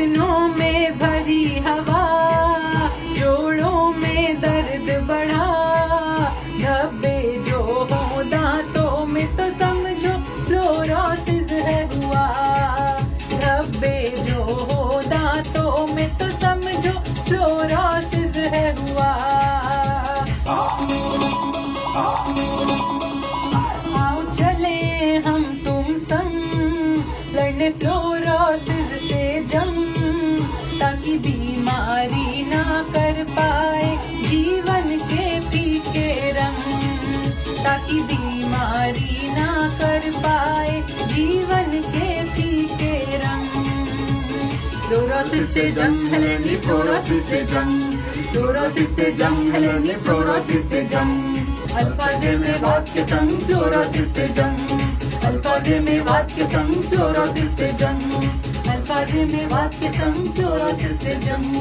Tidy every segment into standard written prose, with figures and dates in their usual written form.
घुटनों में भरी हवा, जोड़ों में दर्द बढ़ा, धब्बे जो हो दांतों में तो समझो फ्लोरोसिस है हुआ, धब्बे जो हो दांतों में तो समझो फ्लोरोसिस है हुआ। आओ चले हम तुम संग, लड़ने फ्लोरोसिस से जंग, ताकि बीमारी ना कर पाए जीवन के फीके रंग, ताकि बीमारी ना कर पाए जीवन के फीके रंग। फ्लोरोसिस से जंग है लड़नी, फ्लोरोसिस से जंग, फ्लोरोसिस से जंग है लड़नी, फ्लोरोसिस से जंग। अल्फाजे में वाक्य संग, फ्लोरोसिस से जंग, अल्फाजे में वाक्य संग, फ्लोरोसिस से जंग, अल्फाजे में वाक्य संग, फ्लोरोसिस से जंग,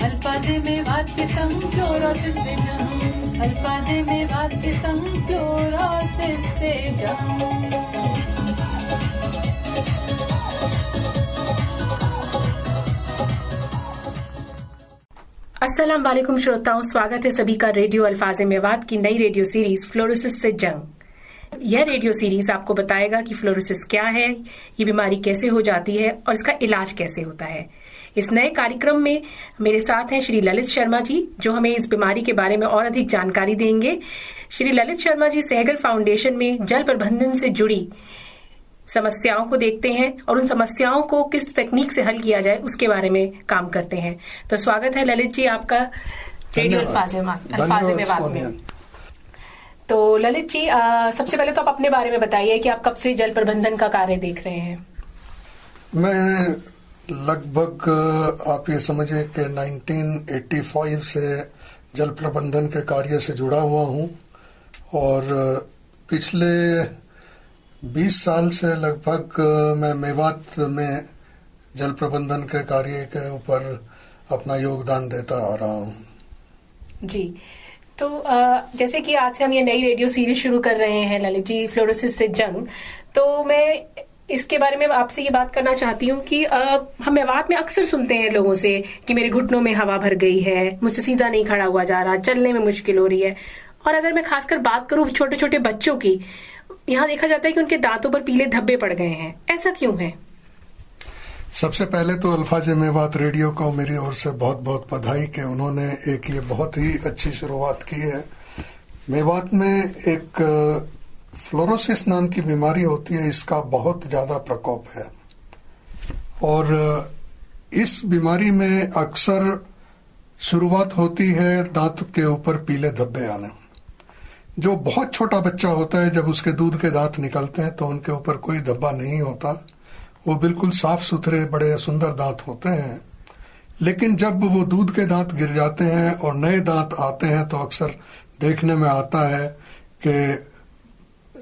अल्फाजे में वाक्य संग, फ्लोरोसिस से जंग, अल्फाजे में वाक्य संग, फ्लोरोसिस से जंग। अस्सलाम वालेकुम श्रोताओं, स्वागत है सभी का रेडियो अल्फाज़े मेवात की नई रेडियो सीरीज फ्लोरोसिस से जंग। यह रेडियो सीरीज आपको बताएगा कि फ्लोरोसिस क्या है, ये बीमारी कैसे हो जाती है और इसका इलाज कैसे होता है। इस नए कार्यक्रम में मेरे साथ हैं श्री ललित शर्मा जी, जो हमें इस बीमारी के बारे में और अधिक जानकारी देंगे। श्री ललित शर्मा जी सहगल फाउंडेशन में जल प्रबंधन से जुड़ी समस्याओं को देखते हैं और उन समस्याओं को किस तकनीक से हल किया जाए उसके बारे में काम करते हैं। तो स्वागत है ललित जी आपका रेडियो अल्फाज़े मेवात में। तो ललित जी, सबसे पहले तो आप अपने बारे में बताइए कि आप कब से जल प्रबंधन का कार्य देख रहे हैं। मैं लगभग आप ये समझे कि 1985 से जल प्रबंधन के कार्य से जुड़ा हुआ हूँ और पिछले 20 साल से लगभग मैं मेवात में जल प्रबंधन के कार्य के ऊपर अपना योगदान देता आ रहा हूँ। जी, तो जैसे कि आज से हम ये नई रेडियो सीरीज शुरू कर रहे हैं ललित जी, फ्लोरोसिस से जंग, तो मैं इसके बारे में आपसे ये बात करना चाहती हूँ कि हम मेवात में अक्सर सुनते हैं लोगों से कि मेरे घुटनों में हवा भर गई है, मुझसे सीधा नहीं खड़ा हुआ जा रहा, चलने में मुश्किल हो रही है। और अगर मैं खासकर बात करूँ छोटे छोटे बच्चों की, यहाँ देखा जाता है कि उनके दांतों पर पीले धब्बे पड़ गए हैं। ऐसा क्यों है? सबसे पहले तो अल्फाज़े मेवात रेडियो को मेरी ओर से बहुत बहुत बधाई कि उन्होंने एक ये बहुत ही अच्छी शुरुआत की है। मेवात में एक फ्लोरोसिस नाम की बीमारी होती है, इसका बहुत ज्यादा प्रकोप है और इस बीमारी में अक्सर शुरुआत होती है दांत के ऊपर पीले धब्बे आने। जो बहुत छोटा बच्चा होता है, जब उसके दूध के दांत निकलते हैं तो उनके ऊपर कोई धब्बा नहीं होता, वो बिल्कुल साफ सुथरे बड़े सुंदर दांत होते हैं। लेकिन जब वो दूध के दांत गिर जाते हैं और नए दांत आते हैं तो अक्सर देखने में आता है कि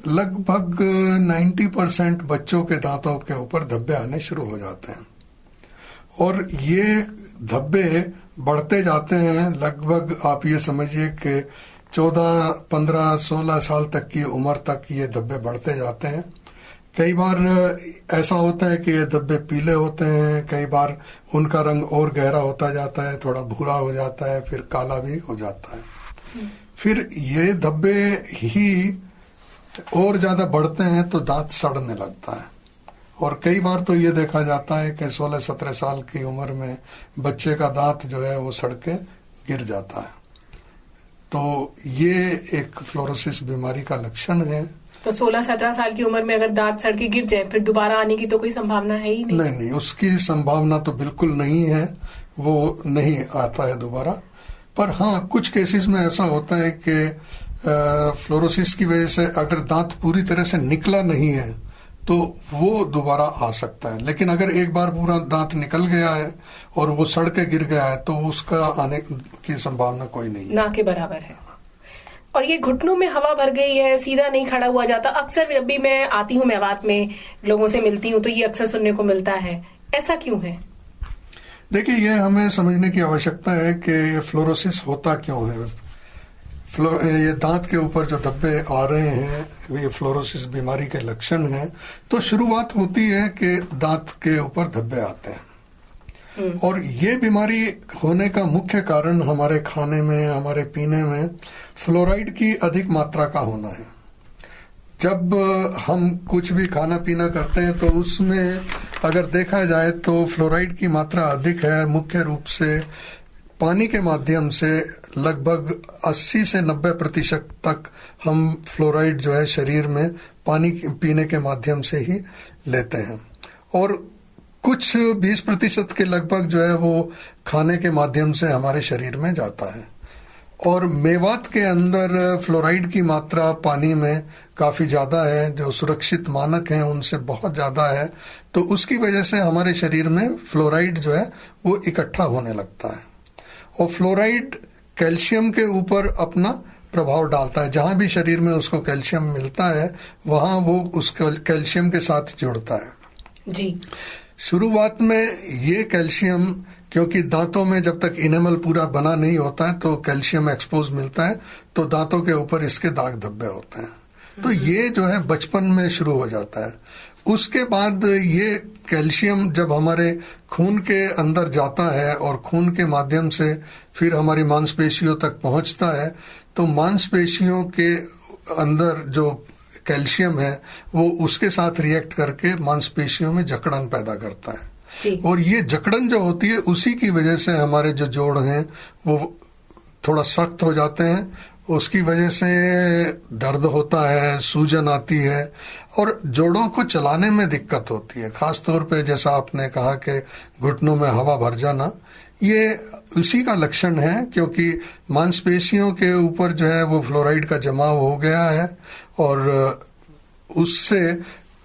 लगभग 90% बच्चों के दांतों के ऊपर धब्बे आने शुरू हो जाते हैं और ये धब्बे बढ़ते जाते हैं। लगभग आप ये समझिए कि 14, 15, 16 साल तक की उम्र तक ये धब्बे बढ़ते जाते हैं। कई बार ऐसा होता है कि ये धब्बे पीले होते हैं, कई बार उनका रंग और गहरा होता जाता है, थोड़ा भूरा हो जाता है, फिर काला भी हो जाता है। फिर ये धब्बे ही और ज्यादा बढ़ते हैं तो दांत सड़ने लगता है और कई बार तो ये देखा जाता है कि 16-17 साल की उम्र में बच्चे का दांत जो है वो सड़ के गिर जाता है। तो ये एक फ्लोरोसिस बीमारी का लक्षण है। तो 16-17 साल की उम्र में अगर दांत सड़ के गिर जाए फिर दोबारा आने की तो कोई संभावना है ही नहीं? नहीं, उसकी संभावना तो बिल्कुल नहीं है, वो नहीं आता है दोबारा। पर हाँ, कुछ केसेस में ऐसा होता है कि फ्लोरोसिस की वजह से अगर दांत पूरी तरह से निकला नहीं है तो वो दोबारा आ सकता है। लेकिन अगर एक बार पूरा दांत निकल गया है और वो सड़ के गिर गया है तो उसका आने की संभावना कोई नहीं है, ना के बराबर है। और ये घुटनों में हवा भर गई है, सीधा नहीं खड़ा हुआ जाता, अक्सर जब भी मैं आती हूँ मेवात में लोगों से मिलती हूँ तो ये अक्सर सुनने को मिलता है। ऐसा क्यों है? देखिए, ये हमें समझने की आवश्यकता है कि ये फ्लोरोसिस होता क्यों है। ये दांत के ऊपर जो धब्बे आ रहे हैं ये फ्लोरोसिस बीमारी के लक्षण हैं। तो शुरुआत होती है कि दांत के ऊपर धब्बे आते हैं और ये बीमारी होने का मुख्य कारण हमारे खाने में, हमारे पीने में फ्लोराइड की अधिक मात्रा का होना है। जब हम कुछ भी खाना पीना करते हैं तो उसमें अगर देखा जाए तो फ्लोराइड की मात्रा अधिक है। मुख्य रूप से पानी के माध्यम से लगभग 80 से 90% तक हम फ्लोराइड जो है शरीर में पानी पीने के माध्यम से ही लेते हैं, और कुछ 20% के लगभग जो है वो खाने के माध्यम से हमारे शरीर में जाता है। और मेवात के अंदर फ्लोराइड की मात्रा पानी में काफी ज्यादा है, जो सुरक्षित मानक हैं उनसे बहुत ज्यादा है, तो उसकी वजह से हमारे शरीर में फ्लोराइड जो है वो इकट्ठा होने लगता है। और फ्लोराइड कैल्शियम के ऊपर अपना प्रभाव डालता है। जहां भी शरीर में उसको कैल्शियम मिलता है वहां वो उस कैल्शियम के साथ जुड़ता है। जी। शुरुआत में ये कैल्शियम, क्योंकि दांतों में जब तक इनेमल पूरा बना नहीं होता है तो कैल्शियम एक्सपोज मिलता है, तो दांतों के ऊपर इसके दाग धब्बे होते हैं। तो ये जो है बचपन में शुरू हो जाता है। उसके बाद ये कैल्शियम जब हमारे खून के अंदर जाता है और खून के माध्यम से फिर हमारी मांसपेशियों तक पहुंचता है, तो मांसपेशियों के अंदर जो कैल्शियम है वो उसके साथ रिएक्ट करके मांसपेशियों में जकड़न पैदा करता है। और ये जकड़न जो होती है उसी की वजह से हमारे जो जोड़ हैं वो थोड़ा सख्त हो जाते हैं, उसकी वजह से दर्द होता है, सूजन आती है और जोड़ों को चलाने में दिक्कत होती है। खास तौर पे जैसा आपने कहा कि घुटनों में हवा भर जाना, ये उसी का लक्षण है, क्योंकि मांसपेशियों के ऊपर जो है वो फ्लोराइड का जमाव हो गया है और उससे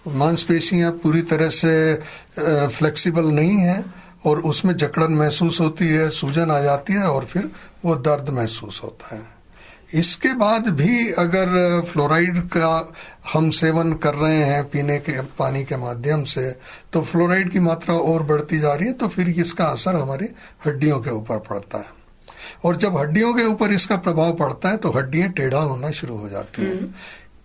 मांसपेशियां पूरी तरह से फ्लेक्सिबल नहीं है और उसमें जकड़न महसूस होती है, सूजन आ जाती है और फिर वो दर्द महसूस होता है। इसके बाद भी अगर फ्लोराइड का हम सेवन कर रहे हैं पीने के पानी के माध्यम से, तो फ्लोराइड की मात्रा और बढ़ती जा रही है, तो फिर इसका असर हमारी हड्डियों के ऊपर पड़ता है। और जब हड्डियों के ऊपर इसका प्रभाव पड़ता है तो हड्डियां टेढ़ा होना शुरू हो जाती हैं।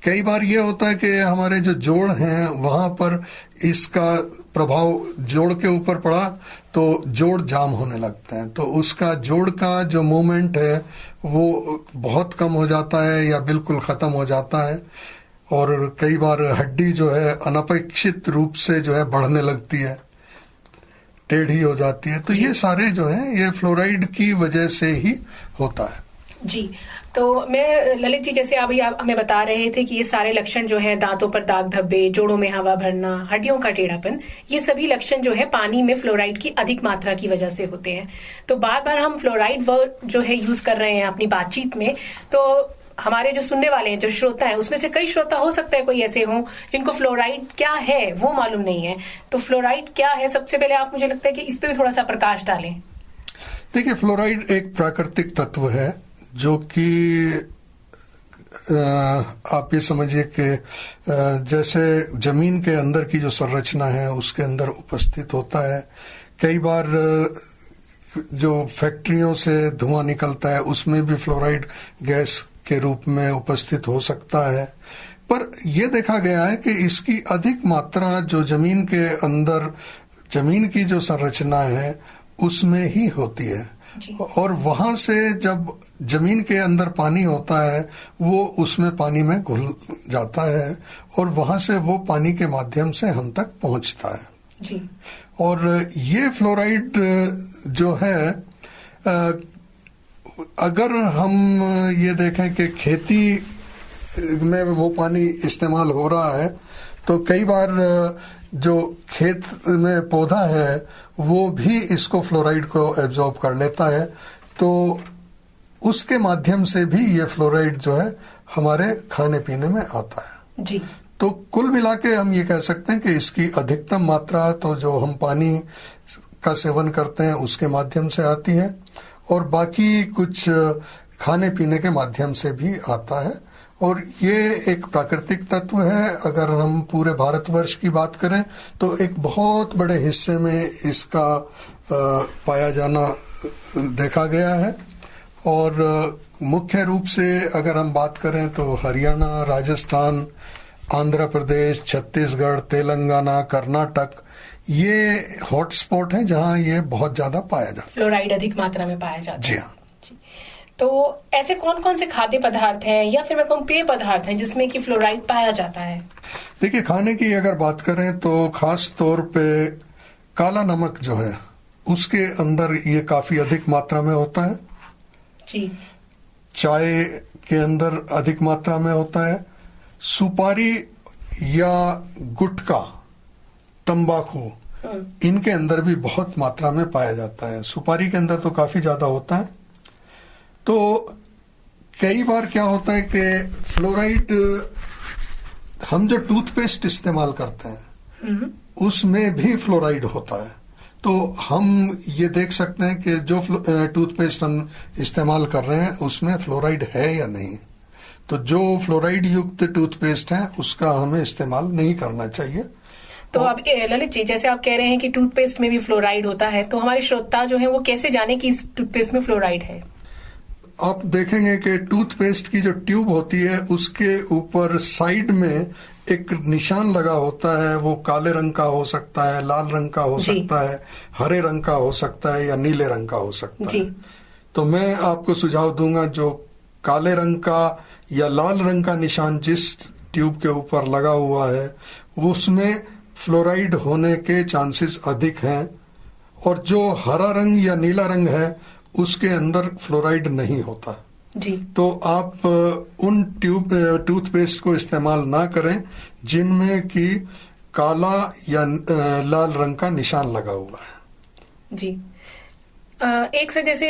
कई बार ये होता है कि हमारे जो जोड़ हैं वहां पर इसका प्रभाव जोड़ के ऊपर पड़ा तो जोड़ जाम होने लगते हैं, तो उसका जोड़ का जो मूवमेंट है वो बहुत कम हो जाता है या बिल्कुल खत्म हो जाता है। और कई बार हड्डी जो है अनपेक्षित रूप से जो है बढ़ने लगती है, टेढ़ी हो जाती है। तो ये सारे जो हैं ये फ्लोराइड की वजह से ही होता है। जी। तो मैं ललित जी, जैसे अभी आप हमें बता रहे थे कि ये सारे लक्षण जो है, दांतों पर दाग धब्बे, जोड़ों में हवा भरना, हड्डियों का टेढ़ापन, ये सभी लक्षण जो है पानी में फ्लोराइड की अधिक मात्रा की वजह से होते हैं। तो बार बार हम फ्लोराइड वर्ड जो है यूज कर रहे हैं अपनी बातचीत में, तो हमारे जो सुनने वाले हैं, जो श्रोता है, उसमें से कई श्रोता हो सकता है कोई ऐसे हों जिनको फ्लोराइड क्या है वो मालूम नहीं है। तो फ्लोराइड क्या है, सबसे पहले आप, मुझे लगता है कि इस पे भी थोड़ा सा प्रकाश डालें। देखिए, फ्लोराइड एक प्राकृतिक तत्व है जो कि आप ये समझिए कि जैसे जमीन के अंदर की जो संरचना है उसके अंदर उपस्थित होता है। कई बार जो फैक्ट्रियों से धुआं निकलता है उसमें भी फ्लोराइड गैस के रूप में उपस्थित हो सकता है। पर यह देखा गया है कि इसकी अधिक मात्रा जो जमीन के अंदर, जमीन की जो संरचना है उसमें ही होती है। और वहां से जब जमीन के अंदर पानी होता है वो उसमें पानी में घुल जाता है और वहां से वो पानी के माध्यम से हम तक पहुंचता है। जी। और ये फ्लोराइड जो है, अगर हम ये देखें कि खेती में वो पानी इस्तेमाल हो रहा है तो कई बार जो खेत में पौधा है वो भी इसको फ्लोराइड को एब्जॉर्ब कर लेता है, तो उसके माध्यम से भी ये फ्लोराइड जो है हमारे खाने पीने में आता है। जी। तो कुल मिला के हम ये कह सकते हैं कि इसकी अधिकतम मात्रा तो जो हम पानी का सेवन करते हैं उसके माध्यम से आती है और बाकी कुछ खाने पीने के माध्यम से भी आता है। और ये एक प्राकृतिक तत्व है। अगर हम पूरे भारतवर्ष की बात करें तो एक बहुत बड़े हिस्से में इसका पाया जाना देखा गया है। और मुख्य रूप से अगर हम बात करें तो हरियाणा, राजस्थान, आंध्र प्रदेश, छत्तीसगढ़, तेलंगाना, कर्नाटक, ये हॉट स्पॉट है जहां ये बहुत ज्यादा पाया जाता है, फ्लोराइड अधिक मात्रा में पाया जाता है। जी हाँ। तो ऐसे कौन कौन से खाद्य पदार्थ हैं या फिर मैं कहूँ पेय पदार्थ हैं जिसमें कि फ्लोराइड पाया जाता है? देखिए, खाने की अगर बात करें तो खास तौर पे काला नमक जो है उसके अंदर ये काफी अधिक मात्रा में होता है। जी। चाय के अंदर अधिक मात्रा में होता है। सुपारी या गुटखा, तंबाकू, इनके अंदर भी बहुत मात्रा में पाया जाता है। सुपारी के अंदर तो काफी ज्यादा होता है। तो कई बार क्या होता है कि फ्लोराइड, हम जो टूथपेस्ट इस्तेमाल करते हैं उसमें भी फ्लोराइड होता है। तो हम ये देख सकते हैं कि जो टूथपेस्ट हम इस्तेमाल कर रहे हैं उसमें फ्लोराइड है या नहीं। तो जो फ्लोराइड युक्त टूथपेस्ट है उसका हमें इस्तेमाल नहीं करना चाहिए। तो अब ललित जी, जैसे आप कह रहे हैं कि टूथपेस्ट में भी फ्लोराइड होता है, तो हमारे श्रोता जो है वो कैसे जाने कि इस टूथपेस्ट में फ्लोराइड है? आप देखेंगे कि टूथपेस्ट की जो ट्यूब होती है उसके ऊपर साइड में एक निशान लगा होता है। वो काले रंग का हो सकता है, लाल रंग का हो सकता है, हरे रंग का हो सकता है या नीले रंग का हो सकता है। तो मैं आपको सुझाव दूंगा, जो काले रंग का या लाल रंग का निशान जिस ट्यूब के ऊपर लगा हुआ है उसमें फ्लोराइड होने के चांसेस अधिक हैं, और जो हरा रंग या नीला रंग है उसके अंदर फ्लोराइड नहीं होता। जी। तो आप उन टूथपेस्ट को इस्तेमाल ना करें जिनमें कि काला या लाल रंग का निशान लगा हुआ है। जी। एक से जैसे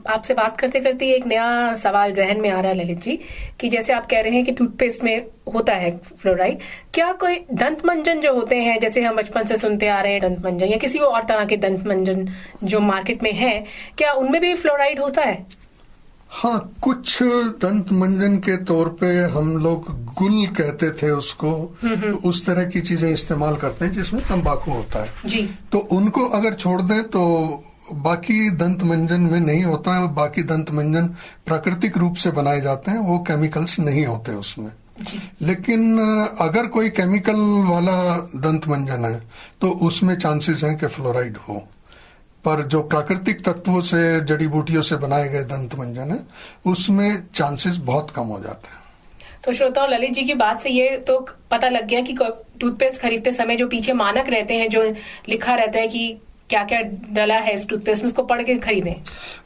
आपसे बात करते करते एक नया सवाल जहन में आ रहा है ललित जी, कि जैसे आप कह रहे हैं कि टूथपेस्ट में होता है फ्लोराइड, क्या कोई दंत मंजन जो होते हैं, जैसे हम बचपन से सुनते आ रहे हैं दंत मंजन या किसी और तरह के दंत मंजन जो मार्केट में है, क्या उनमें भी फ्लोराइड होता है? हाँ, कुछ दंत मंजन के तौर पे हम लोग गुल कहते थे उसको, उस तरह की चीजें इस्तेमाल करते हैं जिसमें तंबाकू होता है। जी। तो उनको अगर छोड़ दें तो बाकी दंत मंजन में नहीं होता है। बाकी दंत मंजन प्राकृतिक रूप से बनाए जाते हैं, वो केमिकल्स नहीं होते उसमें। जी। लेकिन अगर कोई केमिकल वाला दंत मंजन है तो उसमें चांसेस हैं कि फ्लोराइड हो, पर जो प्राकृतिक तत्वों से, जड़ी बूटियों से बनाए गए दंत मंजन है उसमें चांसेस बहुत कम हो जाते हैं। तो श्रोताओं, ललित जी की बात से ये तो पता लग गया कि टूथपेस्ट खरीदते समय जो पीछे मानक रहते हैं, जो लिखा रहता है कि क्या क्या डला है इस टूथपेस्ट में, उसको पढ़ के खरीदें।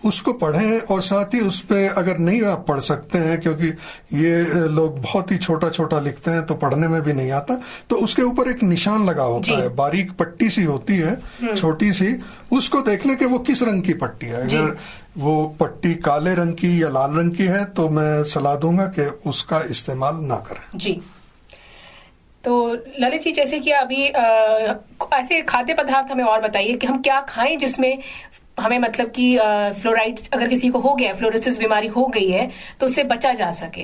उसको पढ़ें, और साथ ही उस पे अगर नहीं आप पढ़ सकते हैं, क्योंकि ये लोग बहुत ही छोटा छोटा लिखते हैं तो पढ़ने में भी नहीं आता, तो उसके ऊपर एक निशान लगा होता है, बारीक पट्टी सी होती है छोटी सी, उसको देख लें कि वो किस रंग की पट्टी है। अगर वो पट्टी काले रंग की या लाल रंग की है तो मैं सलाह दूंगा कि उसका इस्तेमाल ना करें। जी। तो ललित जी, जैसे कि अभी ऐसे खाद्य पदार्थ हमें और बताइए कि हम क्या खाएं जिसमें हमें मतलब कि फ्लोराइड, अगर किसी को हो गया, फ्लोरोसिस बीमारी हो गई है, तो उससे बचा जा सके।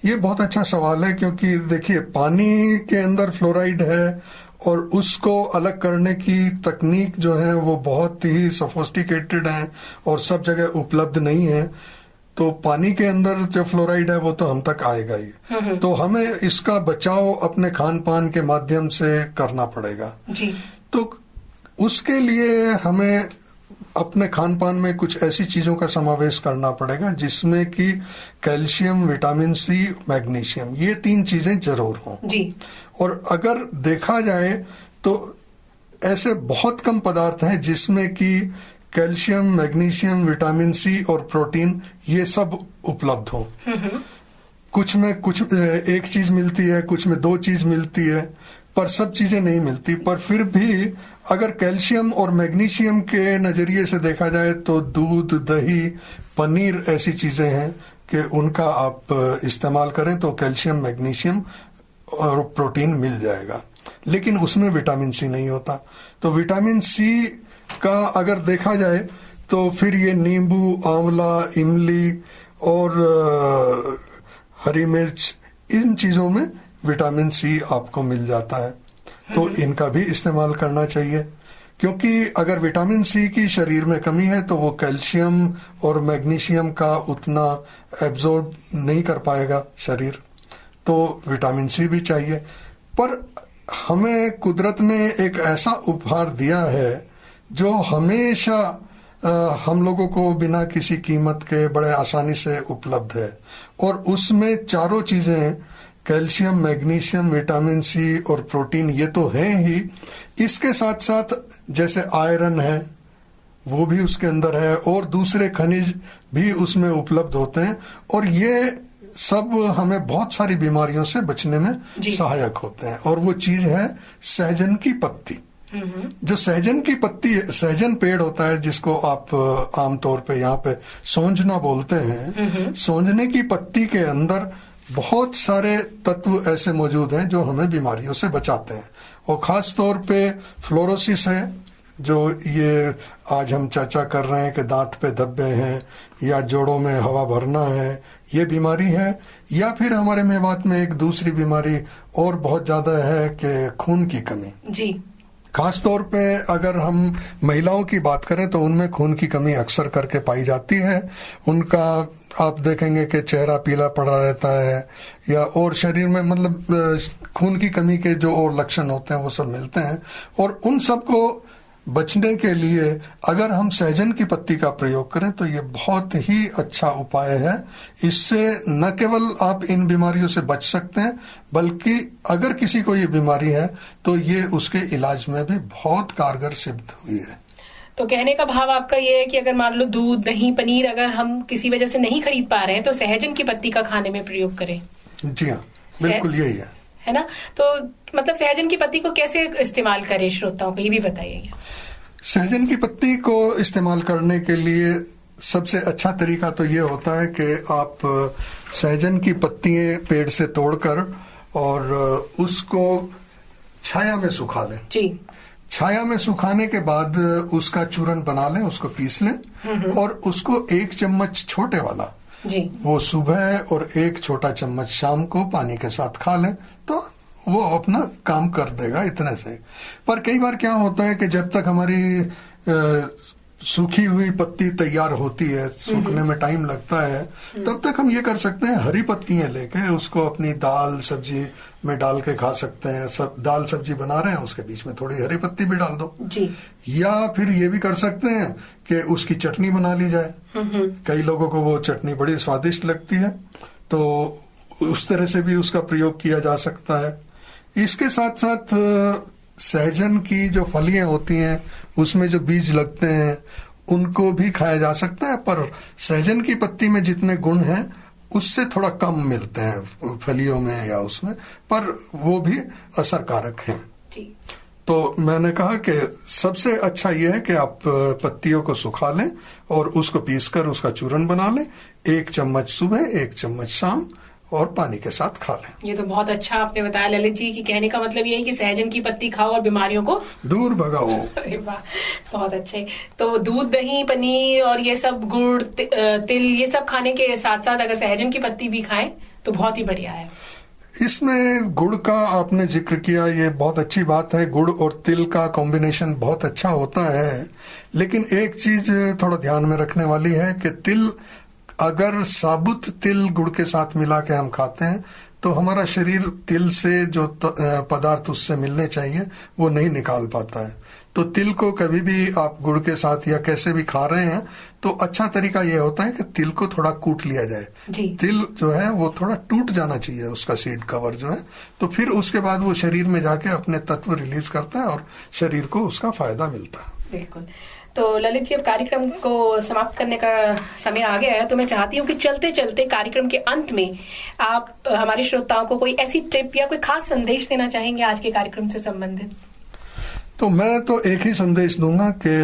ये बहुत अच्छा सवाल है, क्योंकि देखिए पानी के अंदर फ्लोराइड है और उसको अलग करने की तकनीक जो है वो बहुत ही सोफिस्टिकेटेड है और सब जगह उपलब्ध नहीं है। तो पानी के अंदर जो फ्लोराइड है वो तो हम तक आएगा ही। तो हमें इसका बचाव अपने खान पान के माध्यम से करना पड़ेगा। जी। तो उसके लिए हमें अपने खान पान में कुछ ऐसी चीजों का समावेश करना पड़ेगा जिसमें कि कैल्शियम, विटामिन सी, मैग्नीशियम, ये 3 चीजें जरूर हों। जी। और अगर देखा जाए तो ऐसे बहुत कम पदार्थ हैं जिसमें कि कैल्शियम, मैग्नीशियम, विटामिन सी और प्रोटीन ये सब उपलब्ध हो। कुछ में कुछ एक चीज मिलती है, कुछ में 2 चीज मिलती है, पर सब चीजें नहीं मिलती। पर फिर भी अगर कैल्शियम और मैग्नीशियम के नजरिए से देखा जाए तो दूध, दही, पनीर ऐसी चीजें हैं कि उनका आप इस्तेमाल करें तो कैल्शियम, मैग्नीशियम और प्रोटीन मिल जाएगा। लेकिन उसमें विटामिन सी नहीं होता। तो विटामिन सी का अगर देखा जाए तो फिर ये नींबू, आंवला, इमली और हरी मिर्च, इन चीजों में विटामिन सी आपको मिल जाता है। तो इनका भी इस्तेमाल करना चाहिए, क्योंकि अगर विटामिन सी की शरीर में कमी है तो वो कैल्शियम और मैग्नीशियम का उतना एब्जॉर्ब नहीं कर पाएगा शरीर। तो विटामिन सी भी चाहिए। पर हमें कुदरत ने एक ऐसा उपहार दिया है जो हमेशा हम लोगों को बिना किसी कीमत के बड़े आसानी से उपलब्ध है, और उसमें चारों चीजें कैल्शियम, मैग्नीशियम, विटामिन सी और प्रोटीन ये तो हैं ही, इसके साथ साथ जैसे आयरन है वो भी उसके अंदर है, और दूसरे खनिज भी उसमें उपलब्ध होते हैं, और ये सब हमें बहुत सारी बीमारियों से बचने में सहायक होते हैं। और वो चीज है सहजन की पत्ती। जो सहजन की पत्ती, सहजन पेड़ होता है जिसको आप आमतौर पे यहाँ पे सौंजना बोलते हैं, सौंजने की पत्ती के अंदर बहुत सारे तत्व ऐसे मौजूद हैं जो हमें बीमारियों से बचाते हैं, और खास तौर पे फ्लोरोसिस है, जो ये आज हम चर्चा कर रहे हैं कि दांत पे धब्बे हैं या जोड़ों में हवा भरना है, ये बीमारी है, या फिर हमारे मेवात में एक दूसरी बीमारी और बहुत ज्यादा है कि खून की कमी जी। खास तौर पे अगर हम महिलाओं की बात करें तो उनमें खून की कमी अक्सर करके पाई जाती है। उनका आप देखेंगे कि चेहरा पीला पड़ा रहता है, या और शरीर में मतलब खून की कमी के जो और लक्षण होते हैं वो सब मिलते हैं। और उन सब को बचने के लिए अगर हम सहजन की पत्ती का प्रयोग करें तो ये बहुत ही अच्छा उपाय है। इससे न केवल आप इन बीमारियों से बच सकते हैं, बल्कि अगर किसी को ये बीमारी है तो ये उसके इलाज में भी बहुत कारगर सिद्ध हुई है। तो कहने का भाव आपका ये है कि अगर मान लो दूध, दही, पनीर अगर हम किसी वजह से नहीं खरीद पा रहे हैं तो सहजन की पत्ती का खाने में प्रयोग करें। जी हाँ, बिल्कुल यही है ना। तो मतलब सहजन की पत्ती को कैसे इस्तेमाल करें, श्रोताओं को ये भी बताइए। सहजन की पत्ती को इस्तेमाल करने के लिए सबसे अच्छा तरीका तो ये होता है कि आप सहजन की पत्तियां पेड़ से तोड़कर और उसको छाया में सुखा लें। जी। छाया में सुखाने के बाद उसका चूरन बना लें, उसको पीस लें, और उसको 1 चम्मच छोटे वाला जी वो सुबह और 1 छोटा चम्मच शाम को पानी के साथ खा लें तो वो अपना काम कर देगा इतने से। पर कई बार क्या होता है कि जब तक हमारी सूखी हुई पत्ती तैयार होती है, सूखने में टाइम लगता है, तब तक हम ये कर सकते हैं हरी पत्तियां लेके उसको अपनी दाल सब्जी में डाल के खा सकते हैं। दाल सब्जी बना रहे हैं उसके बीच में थोड़ी हरी पत्ती भी डाल दो जी। या फिर ये भी कर सकते हैं कि उसकी चटनी बना ली जाए। कई लोगों को वो चटनी बड़ी स्वादिष्ट लगती है, तो उस तरह से भी उसका प्रयोग किया जा सकता है। इसके साथ साथ सहजन की जो फलियां होती हैं उसमें जो बीज लगते हैं उनको भी खाया जा सकता है, पर सहजन की पत्ती में जितने गुण हैं उससे थोड़ा कम मिलते हैं फलियों में या उसमें, पर वो भी असरकारक हैं जी। तो मैंने कहा कि सबसे अच्छा ये है कि आप पत्तियों को सुखा लें और उसको पीसकर उसका चूरन बना लें, 1 चम्मच सुबह 1 चम्मच शाम, और पानी के साथ खा लें। ये तो बहुत अच्छा आपने बताया ललित जी कि कहने का मतलब ये है कि सहजन की पत्ती खाओ और बीमारियों को दूर भगाओ। अरे वाह, बहुत अच्छे। तो दूध, दही, पनीर और ये सब गुड़, तिल, ये सब खाने के साथ साथ अगर सहजन की पत्ती भी खाएं तो बहुत ही बढ़िया है। इसमें गुड़ का आपने जिक्र किया, ये बहुत अच्छी बात है। गुड़ और तिल का कॉम्बिनेशन बहुत अच्छा होता है, लेकिन एक चीज थोड़ा ध्यान में रखने वाली है कि तिल, अगर साबुत तिल गुड़ के साथ मिला के हम खाते हैं तो हमारा शरीर तिल से जो पदार्थ उससे मिलने चाहिए वो नहीं निकाल पाता है। तो तिल को कभी भी आप गुड़ के साथ या कैसे भी खा रहे हैं तो अच्छा तरीका ये होता है कि तिल को थोड़ा कूट लिया जाए। तिल जो है वो थोड़ा टूट जाना चाहिए, उसका सीड कवर जो है, तो फिर उसके बाद वो शरीर में जाके अपने तत्व रिलीज करता है और शरीर को उसका फायदा मिलता है। बिल्कुल। तो ललित जी, अब कार्यक्रम को समाप्त करने का समय आ गया है, तो मैं चाहती हूँ कि चलते चलते कार्यक्रम के अंत में आप हमारे श्रोताओं को कोई ऐसी टिप या कोई खास संदेश देना चाहेंगे आज के कार्यक्रम से संबंधित? तो मैं तो एक ही संदेश दूंगा कि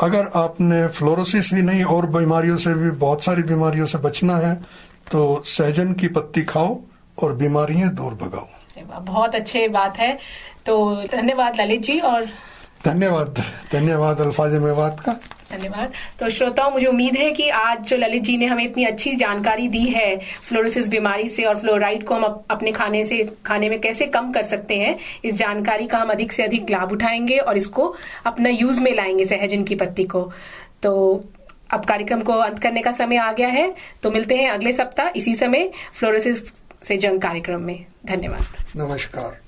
अगर आपने फ्लोरोसिस ही नहीं और बीमारियों से भी, बहुत सारी बीमारियों से बचना है तो सहजन की पत्ती खाओ और बीमारियां दूर भगाओ। बहुत अच्छी बात है। तो धन्यवाद ललित जी, और धन्यवाद अल्फाज़े मेवात का। धन्यवाद। तो श्रोताओं, मुझे उम्मीद है कि आज जो ललित जी ने हमें इतनी अच्छी जानकारी दी है फ्लोरोसिस बीमारी से और फ्लोराइड को हम अपने खाने में कैसे कम कर सकते हैं, इस जानकारी का हम अधिक से अधिक लाभ उठाएंगे और इसको अपना यूज में लाएंगे सहजन की पत्ती को। तो अब कार्यक्रम को अंत करने का समय आ गया है, तो मिलते हैं अगले सप्ताह इसी समय फ्लोरोसिस से जंग कार्यक्रम में। धन्यवाद। नमस्कार।